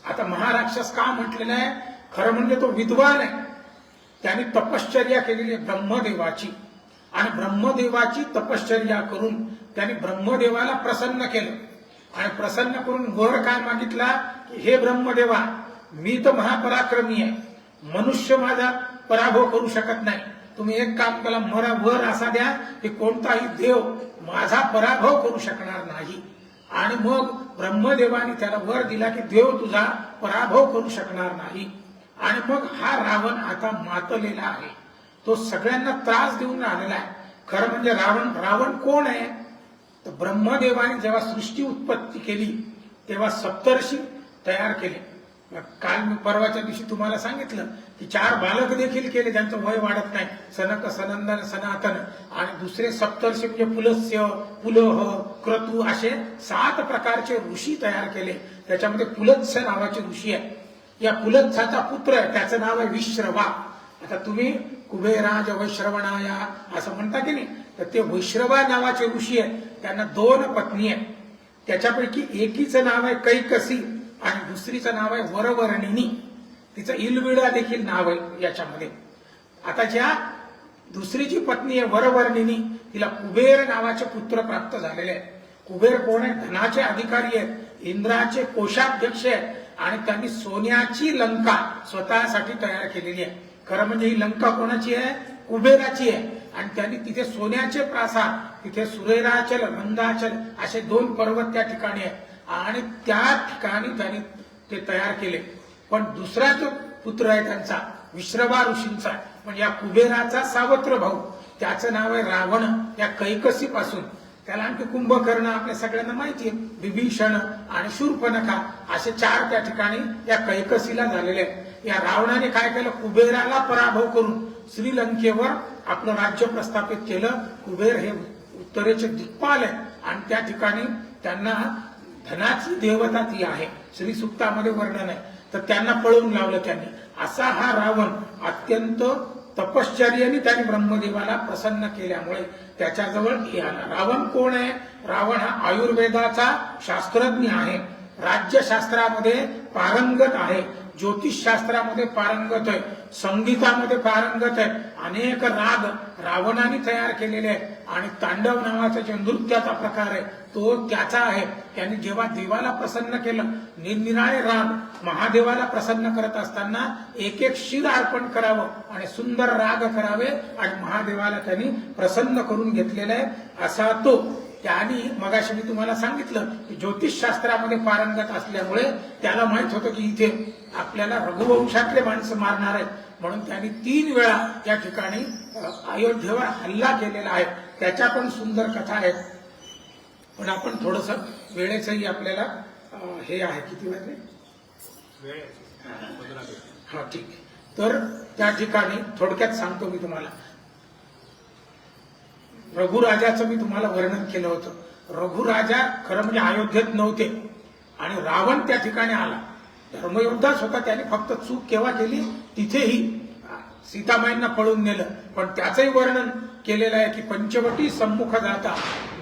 आता महाराक्षस का म्हटलेला आहे, खरं म्हणजे तो विद्वान आहे. त्याने तपश्चर्या केलेली आहे ब्रह्मदेवाची आणि ब्रह्मदेवाची तपश्चर्या करून त्याने ब्रह्मदेवाला प्रसन्न केलं आणि प्रसन्न करून वर काय मागितला की हे ब्रह्मदेवा, मी तर महापराक्रमी आहे, मनुष्य माझा पराभव करू शकत नाही. तुम्ही एक काम केला, मला वर असा द्या की कोणताही देव माझा पराभव करू शकणार नाही. आणि मग ब्रह्मदेवाने त्याला वर दिला की देव तुझा पराभव करू शकणार नाही. आणि मग हा रावण आता मातलेला आहे, तो सगळ्यांना त्रास देऊन राहिलेला आहे. खरं म्हणजे रावण कोण आहे, तर ब्रह्मदेवाने जेव्हा सृष्टी उत्पत्ती केली तेव्हा सप्तर्षी तयार केले. काल मी परवाच्या दिवशी तुम्हाला सांगितलं की 4 बालक देखील केले, त्यांचं वय वाढत नाही, सनक सनंदन सनातन. आणि दुसरे सप्तर्षी म्हणजे पुलस्य, पुलह, क्रतू असे 7 प्रकारचे ऋषी तयार केले. त्याच्यामध्ये पुलत्स्य नावाचे ऋषी आहे. या पुलत्साचा पुत्र आहे, त्याचं नाव आहे विश्रवा. आता तुम्ही कुबेराज वैश्रवणाया असं म्हणता की नाही, तर ते वैश्रवा नावाचे ऋषी आहेत, त्यांना 2 पत्नी आहेत. त्याच्यापैकी एकीचं नाव आहे कैकसी आणि दुसरीचं नाव आहे वरवर्णिनी. तिचं इलविडा देखील नाव आहे याच्यामध्ये. आता ज्या दुसरीची पत्नी आहे वरवर्णिनी, तिला कुबेर नावाचे पुत्र प्राप्त झालेले आहेत. कुबेर कोण आहे? धनाचे अधिकारी आहेत, इंद्राचे कोषाध्यक्ष आहेत आणि त्यांनी सोन्याची लंका स्वतःसाठी तयार केलेली आहे. खरं म्हणजे ही लंका कोणाची आहे? कुबेराची आहे. आणि त्यांनी तिथे सोन्याचे प्रासाद, तिथे सुरेराचल, मंदाचल असे 2 पर्वत त्या ठिकाणी आहेत आणि त्या ठिकाणी त्यांनी ते तयार केले. पण दुसरा जो पुत्र आहे त्यांचा विश्रवा ऋषींचा, म्हणजे या कुबेराचा सावत्र भाऊ, त्याचं नाव आहे रावण. या कैकसी पासून त्याला आणखी कुंभकर्ण आपल्या सगळ्यांना माहिती आहे, विभीषण आणि शूर्पणखा असे 4 त्या ठिकाणी या कैकसीला झालेले आहेत. या रावणाने काय केलं? कुबेराला पराभव करून श्रीलंकेवर आपलं राज्य प्रस्थापित केलं. कुबेर हे उत्तरेचे दिक्पाल आहे आणि त्या ठिकाणी त्यांना धनाची देवता ती आहे, श्री सुक्तामध्ये वर्णन आहे. तर त्यांना पळवून लावलं त्यांनी. असा हा रावण अत्यंत तपश्चर्याने त्यांनी ब्रह्मदेवाला प्रसन्न केल्यामुळे त्याच्याजवळ हे आला. रावण कोण आहे? रावण हा आयुर्वेदाचा शास्त्रज्ञ आहे, राज्यशास्त्रामध्ये पारंगत आहे, ज्योतिषशास्त्रामध्ये पारंगत आहे, संगीतामध्ये पारंगत आहे. अनेक राग रावणाने तयार केलेले आहेत आणि तांडव नावाचा जो नृत्याचा प्रकार आहे तो त्याचा आहे. त्यांनी जेव्हा देवाला प्रसन्न केलं, निरनिराळे राग महादेवाला प्रसन्न करत असताना एक एक शिर अर्पण करावं आणि सुंदर राग करावे आणि महादेवाला त्यांनी प्रसन्न करून घेतलेला आहे. असा तो त्यांनी मगाशी मी तुम्हाला सांगितलं की ज्योतिषशास्त्रामध्ये पारंगत असल्यामुळे त्याला माहित होतं की इथे आपल्याला रघुवंशातले माणसं मारणार आहेत, म्हणून त्यांनी 3 वेळा या ठिकाणी अयोध्येवर हल्ला केलेला आहे. त्याच्या पण सुंदर कथा आहेत. पण आपण थोडस वेळेचंही आपल्याला हे आहे. किती वाजले? हा ठीक आहे. तर त्या ठिकाणी थोडक्यात सांगतो मी तुम्हाला. रघुराजाचं मी तुम्हाला वर्णन केलं होतं. रघुराजा खरं म्हणजे अयोध्येत नव्हते आणि रावण त्या ठिकाणी आला. धर्मयोद्धाच होता. त्याने फक्त चूक केव्हा केली? तिथेही सीतामाईंना पळून नेलं. पण त्याचंही वर्णन केलेलं आहे की पंचवटी सम्मुख जाता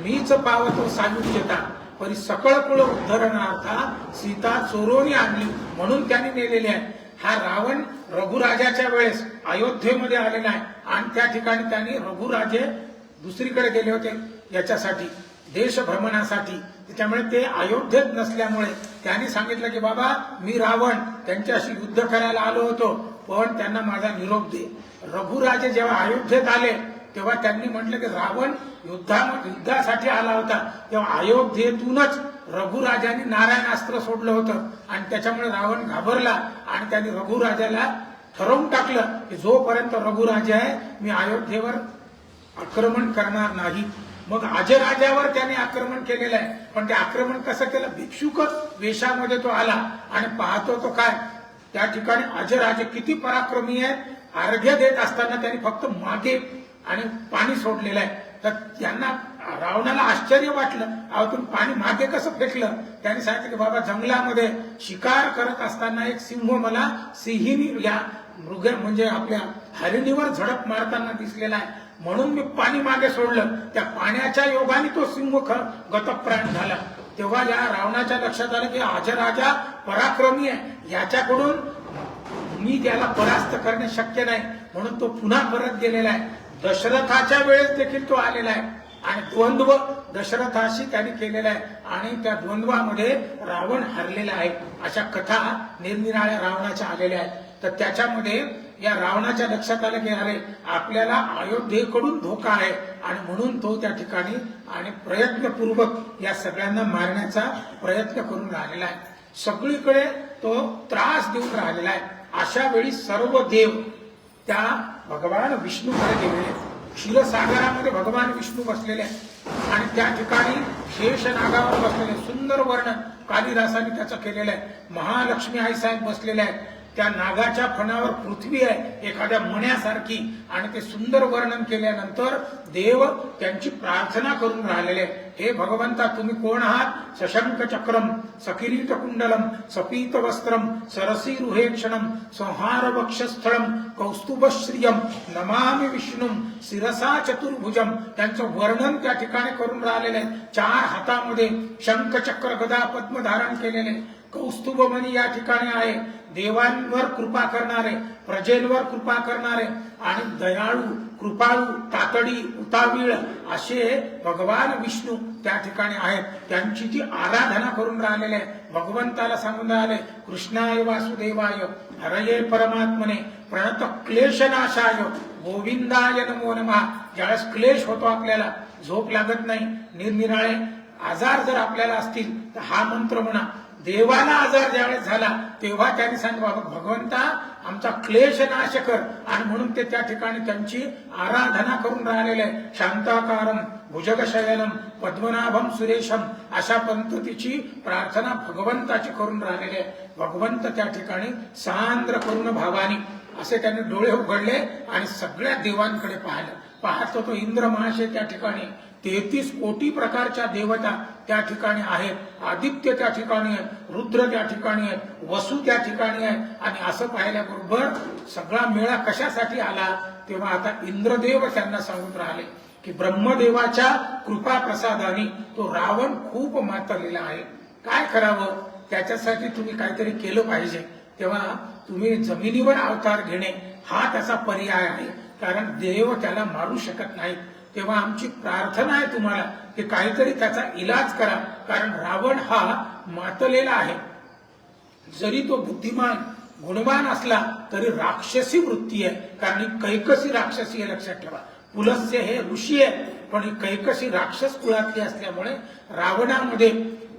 मीच पावतो सायुज्यता परी सकळ कुळ उद्धरणार्था सीता चोरोनी आणली, म्हणून त्यांनी नेलेले आहे. हा रावण रघुराजाच्या वेळेस अयोध्येमध्ये आलेला आहे आणि त्या ठिकाणी त्यांनी रघुराजे दुसरीकडे गेले होते याच्यासाठी, देश भ्रमणासाठी. त्याच्यामुळे ते अयोध्येत नसल्यामुळे त्यांनी सांगितलं की बाबा मी रावण त्यांच्याशी युद्ध करायला आलो होतो, पण त्यांना माझा निरोप दे. रघुराजे जेव्हा अयोध्येत आले तेव्हा त्यांनी म्हटलं की रावण युद्धासाठी आला होता, तेव्हा अयोध्येतूनच रघुराजांनी नारायणास्त्र सोडलं होतं आणि त्याच्यामुळे रावण घाबरला आणि त्यांनी रघुराजाला ठरवून टाकलं की जोपर्यंत रघुराजा आहे मी अयोध्येवर आक्रमण करणार नाही. मग अजराजावर त्याने आक्रमण केलेलं आहे. पण ते आक्रमण कसं केलं? भिक्षुक वेशामध्ये तो आला आणि पाहतो तो काय, त्या ठिकाणी अजराजे किती पराक्रमी आहेत. अर्घ्य देत असताना त्यांनी फक्त मागे आणि पाणी सोडलेलं आहे. तर त्यांना रावणाला आश्चर्य वाटलं, अहो तुम्ही पाणी मागे कसं फेकलं? त्यांनी सांगितलं की बाबा जंगलामध्ये शिकार करत असताना एक सिंह मला सिंहिणी या मृग म्हणजे आपल्या हरिणीवर झडप मारताना दिसलेला आहे, म्हणून मी पाणी मागे सोडलं. त्या पाण्याच्या योगाने तो सिंह गतप्राण झाला. तेव्हा या रावणाच्या लक्षात आलं की अजराजा पराक्रमी आहे, याच्याकडून मी त्याला परास्त करणे शक्य नाही, म्हणून तो पुन्हा परत गेलेला आहे. दशरथाच्या वेळेस देखील तो आलेला आहे आणि द्वंद्व दशरथाशी त्यांनी केलेला आहे आणि त्या द्वंद्वामध्ये रावण हरलेला आहे. अशा कथा निरनिराळ्या रावणाच्या आलेल्या आहेत. तर त्याच्यामध्ये या रावणाच्या लक्षात आलं की अरे आपल्याला अयोध्येकडून धोका आहे आणि म्हणून तो त्या ठिकाणी आणि प्रयत्नपूर्वक या सगळ्यांना मारण्याचा प्रयत्न करून राहिलेला आहे. सगळीकडे तो त्रास देऊन राहिलेला आहे. अशा वेळी सर्व देव त्या भगवान विष्णूकडे गेलेले. क्षीरसागरामध्ये भगवान विष्णू बसलेले आहेत आणि त्या ठिकाणी शेष नागावर बसलेले. सुंदर वर्णन कालिदासाने त्याचं केलेलं आहे. महालक्ष्मी आई साहेब बसलेले आहेत. त्या नागाच्या फणावर पृथ्वी आहे एखाद्या मण्यासारखी, आणि ते सुंदर वर्णन केल्यानंतर देव त्यांची प्रार्थना करून राहिलेले, हे भगवंता तुम्ही कोण आहात? सशंक चक्रम सकिरीट कुंडलम सपीत वस्त्रम सरसी रुहेक्षणम संहार वक्षस्थळम कौस्तुभश्रियम नमामि विष्णुम शिरसा चतुर्भुजम. त्यांचं वर्णन त्या ठिकाणी करून राहिलेले. 4 हातामध्ये शंख चक्र गदा पद्म धारण केलेले, कौस्तुभमणी या ठिकाणी आहे. देवांवर कृपा करणारे, प्रजेंवर कृपा करणारे आणि दयाळू कृपाळू तातडी उतावीळ असे भगवान विष्णू त्या ठिकाणी आहेत. त्यांची जी आराधना करून राहिलेले आहे. भगवंताला सांगून राहिले कृष्णाय वासुदेवाय हरये परमात्मने प्रणत क्लेशनाशाय गोविंदाय नमो नमः. ज्यावेळेस क्लेश होतो, आपल्याला झोप लागत नाही, निरनिराळे आजार जर आपल्याला असतील तर हा मंत्र म्हणा. देवाला आजार ज्यावेळेस झाला तेव्हा त्यांनी सांगितलं भगवंता आमचा क्लेश नाश कर, आणि म्हणून ते त्या ठिकाणी त्यांची आराधना करून राहिलेले आहे. शांताकारम भुजगशयनम पद्मनाभम सुरेशम अशा पद्धतीची प्रार्थना भगवंताची करून राहिलेली आहे. भगवंत त्या ठिकाणी सांद्र करुण भावानी असे त्यांनी डोळे उघडले आणि सगळ्या देवांकडे पाहत होतो. इंद्र महाशय त्या ठिकाणी 33 कोटी प्रकारच्या देवता त्या ठिकाणी आहेत. आदित्य त्या ठिकाणी आहे, रुद्र त्या ठिकाणी आहे, वसु त्या ठिकाणी आहे. आणि असं पाहिल्याबरोबर सगळा मेळा कशासाठी आला, तेव्हा आता इंद्रदेव त्यांना सांगून राहिले की ब्रह्मदेवाच्या कृपा प्रसादाने तो रावण खूप मातलेला आहे. काय करावं, त्याच्यासाठी तुम्ही काहीतरी केलं पाहिजे. तेव्हा तुम्ही जमिनीवर अवतार घेणे हा त्याचा पर्याय आहे, कारण देव त्याला मारू शकत नाही. तेव्हा आमची प्रार्थना आहे तुम्हाला की काहीतरी त्याचा इलाज करा, कारण रावण हा मातलेला आहे. जरी तो बुद्धिमान गुणवान असला तरी राक्षसी वृत्ती आहे, कारण ही कैकसी राक्षसी आहे, लक्षात ठेवा. पुलस्त्य हे ऋषी आहे, पण ही कैकसी राक्षस कुळातली असल्यामुळे रावणामध्ये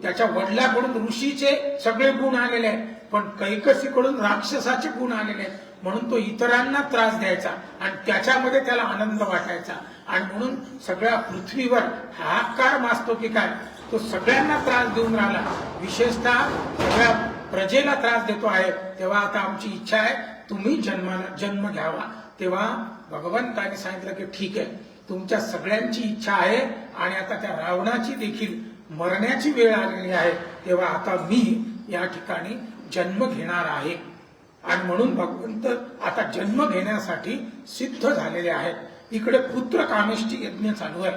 त्याच्या वडिलांकडून ऋषीचे सगळे गुण आलेले आहेत, पण कैकसीकडून राक्षसाचे गुण आलेले आहेत. म्हणून तो इतरांना त्रास द्यायचा आणि त्याच्यामध्ये त्याला आनंद वाटायचा, आणि म्हणून सगळ्या पृथ्वीवर हाहाकार माजतो की काय, तो सगळ्यांना त्रास देऊन राहिला, विशेषतः सगळ्या प्रजेला त्रास देतो आहे. तेव्हा आता आमची इच्छा आहे तुम्ही जन्म घ्यावा. तेव्हा भगवंताने सांगितलं की ठीक आहे, तुमच्या सगळ्यांची इच्छा आहे आणि आता त्या रावणाची देखील मरण्याची वेळ आलेली आहे. तेव्हा आता मी या ठिकाणी जन्म घेणार आहे, आणि म्हणून भगवंत आता जन्म घेण्यासाठी सिद्ध झालेले आहेत. इकडे पुत्र कामेष्टी यज्ञ चालू आहे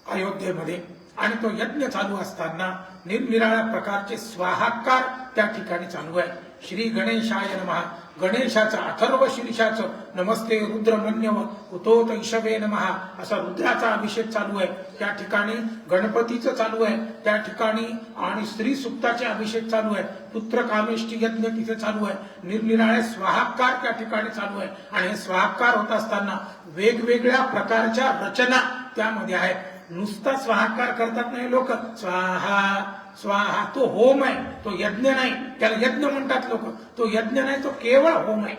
अयोध्येमध्ये, आणि तो यज्ञ चालू असताना निरनिराळ्या प्रकारचे स्वाहाकार त्या ठिकाणी चालू आहे. श्री गणेशाय नमः, गणेशाचं अथर्व शीर्षाचं नमस्ते रुद्रमन्यव उतोत ईशवे नमः असा रुद्राचा अभिषेक चालू आहे. त्या ठिकाणी गणपतीचं चालू आहे त्या ठिकाणी, आणि श्री सुक्ताचे अभिषेक चालू आहे. पुत्र कामेष्टी यज्ञ तिथे चालू आहे. निरनिराळे स्वाहाकार त्या ठिकाणी चालू आहे, आणि हे स्वाहाकार होत असताना वेगवेगळ्या प्रकारच्या रचना त्यामध्ये आहेत. नुसता स्वाहाकार करतात नाही लोक, स्वाहा स्वाहा तो होम आहे, तो यज्ञ नाही. त्याला यज्ञ म्हणतात लोक, तो यज्ञ नाही, तो केवळ होम आहे.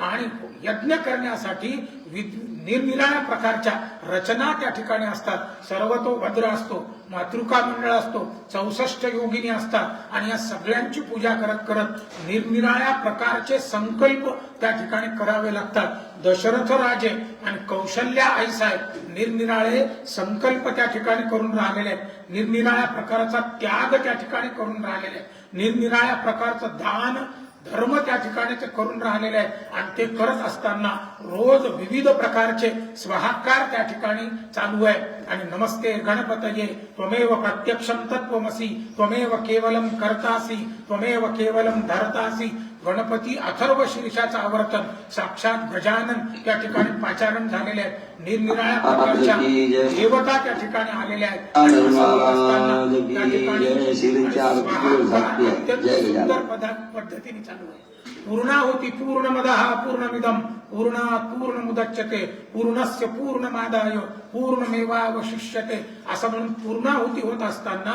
आणि यज्ञ करण्यासाठी निरनिराळ्या प्रकारच्या रचना त्या ठिकाणी असतात. सर्वतो भद्र असतो, मातृका मंडळ असतो, 64 योगिनी असतात, आणि या सगळ्यांची पूजा करत करत निरनिराळ्या प्रकारचे संकल्प त्या ठिकाणी करावे लागतात. दशरथ राजे आणि कौशल्या आई साहेब निरनिराळे संकल्प त्या ठिकाणी करून राहिलेले आहेत. निरनिराळ्या प्रकारचा त्याग त्या ठिकाणी करून राहिलेले आहेत. निरनिराळ्या प्रकारचं दान धर्म त्या ठिकाणी ते करून राहिलेले आहेत, आणि ते करत असताना रोज विविध प्रकारचे स्वाहाकार त्या ठिकाणी चालू आहे. आणि नमस्ते गणपतये त्वमेव प्रत्यक्षम तत्वमसी त्वमेव केवलम कर्तासी त्वमेव केवलम धरतासी. गणपती अथर्व शीर्षाचं आवर्तन साक्षात गजानन त्या ठिकाणी पाचारण झालेले आहेत. निरनिराळ्या प्रकारच्या देवता त्या ठिकाणी आलेल्या आहेत. त्या ठिकाणी सुंदर पद्धतीने चालू आहे. पूर्णाहुती पूर्णमदः पूर्णमिदं पूर्णात् पूर्णमुदच्यते पूर्णस्य पूर्णमादाय पूर्णमेवावशिष्यते असं म्हणून पूर्णाहुती होत असताना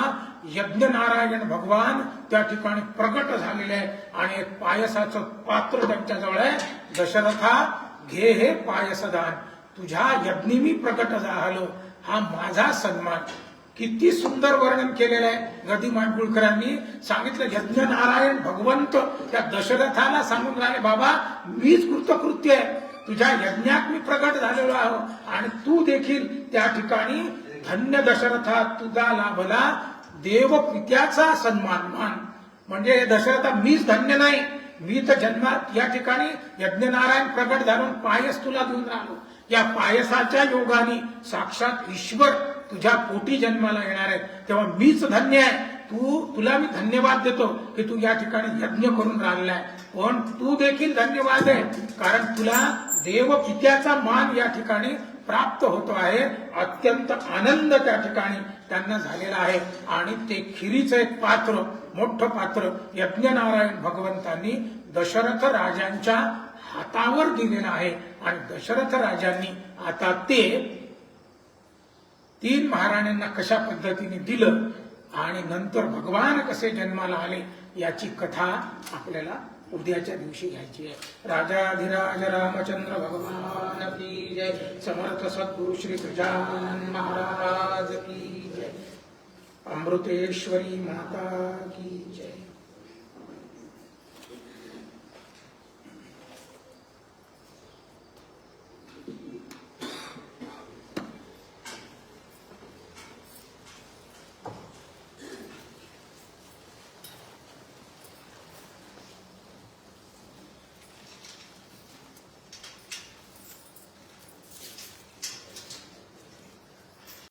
यज्ञ नारायण भगवान त्या ठिकाणी प्रगट झालेले आहे, आणि एक पायसाचं पात्र त्यांच्याजवळ आहे. दशरथा घे हे पायसदान, तुझ्या यज्ञी मी प्रगट झालो, हा माझा सन्मान. किती सुंदर वर्णन केलेलं आहे गदी माडगुळकरांनी सांगितलं. यज्ञ नारायण भगवंत त्या दशरथाला सांगून राहिले, बाबा मीच कृतकृत्य आहे, तुझ्या यज्ञात मी प्रगट झालेलो आहो आणि तू देखील त्या ठिकाणी धन्य दशरथा, तुझा लाभला देव पित्याचा सन्मान मान. म्हणजे दशरथा मीच धन्य नाही, मी तर जन्मात या ठिकाणी यज्ञनारायण प्रगट झालो, पायस तुला देऊन राहिलो. या पायसाच्या योगाने साक्षात ईश्वर तुझ्या पोटी जन्माला येणार आहे, तेव्हा मीच धन्य आहे. तुला मी धन्यवाद देतो की तू या ठिकाणी यज्ञ करून राहिलाय. पण तू देखील धन्यवाद आहे, कारण तुला देव पित्याचा मान या ठिकाणी प्राप्त होतो आहे. अत्यंत आनंद त्या ठिकाणी त्यांना झालेला आहे. आणि ते खिरीचं एक पात्र, मोठं पात्र यज्ञनारायण भगवंतांनी दशरथ राजांच्या हातावर दिलेलं आहे. आणि दशरथ राजांनी आता ते 3 महाराण्यांना कशा पद्धतीने दिलं आणि नंतर भगवान कसे जन्माला आले याची कथा आपल्याला उद्याच्या दिवशी घ्यायची आहे. राजाधिराज रामचंद्र भगवान की जय. समर्थ सद्गुरु श्री गजानन महाराज की जय. अमृतेश्वरी माता की जय.